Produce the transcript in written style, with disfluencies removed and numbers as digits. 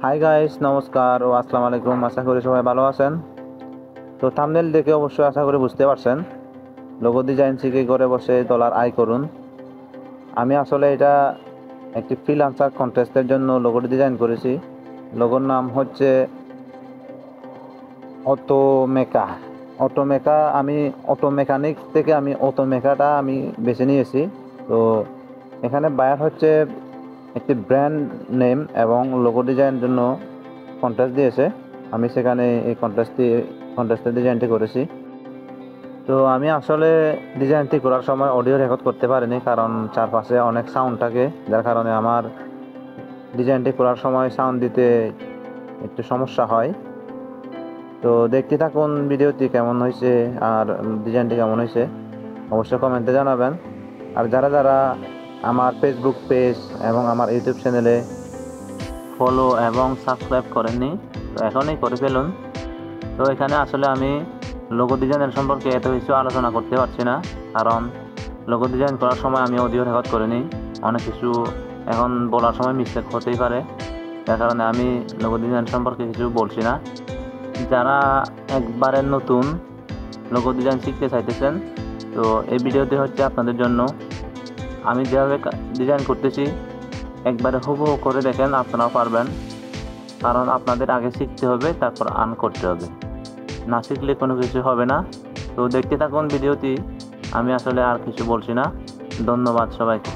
Hi guys, নমস্কার ও আসসালামু আলাইকুম। আশা করি সবাই ভালো আছেন। তো থাম্বনেল দেখে অবশ্যই আশা করি বুঝতে পারছেন লোগো ডিজাইন শিখে ঘরে বসে ডলার আয় করুন। আমি আসলে এটা একটি ফ্রিল্যান্সার কন্টেস্টের জন্য লোগোটি ডিজাইন করেছি। লোগোর নাম হচ্ছে অটোমেকা। আমি অটো মেকানিক থেকে অটোমেকাটা আমি বেছে নিয়েছি। তো এখানে বায়ার হচ্ছে একটি ব্র্যান্ড নেম এবং লোগো ডিজাইনের জন্য কন্টেস্ট দিয়েছে। আমি সেখানে এই কন্টেস্টের ডিজাইনটি করেছি। তো আমি আসলে ডিজাইনটি করার সময় অডিও রেকর্ড করতে পারিনি, কারণ চারপাশে অনেক সাউন্ড থাকে, যার কারণে আমার ডিজাইনটি করার সময় সাউন্ড দিতে একটু সমস্যা হয়। তো দেখতে থাকুন ভিডিওটি কেমন হয়েছে আর ডিজাইনটি কেমন হয়েছে অবশ্যই কমেন্টে জানাবেন। আর যারা যারা আমার ফেসবুক পেজ এবং আমার ইউটিউব চ্যানেলে ফলো এবং সাবস্ক্রাইব করেননি, তো এখনই করে ফেলুন। তো এখানে আসলে আমি লোগো ডিজাইনের সম্পর্কে এত কিছু আলোচনা করতে পারছি না, কারণ লোগো ডিজাইন করার সময় আমি অডিও রেকর্ড করিনি। অনেক কিছু এখন বলার সময় মিস্টেক হতেই পারে, যার কারণে আমি লোগো ডিজাইন সম্পর্কে কিছু বলছি না। যারা একবারে নতুন লোগো ডিজাইন শিখতে চাইতেছেন, তো এই ভিডিওটি হচ্ছে আপনাদের জন্য। আমি যেভাবে ডিজাইন করতেছি একবারে হুবহু করে দেখেন, আপনারাও পারবেন। কারণ আপনাদের আগে শিখতে হবে, তারপর আর্ন করতে হবে। না শিখলে কোনো কিছু হবে না। তো দেখতে থাকুন ভিডিওটি। আমি আসলে আর কিছু বলছি না। ধন্যবাদ সবাইকে।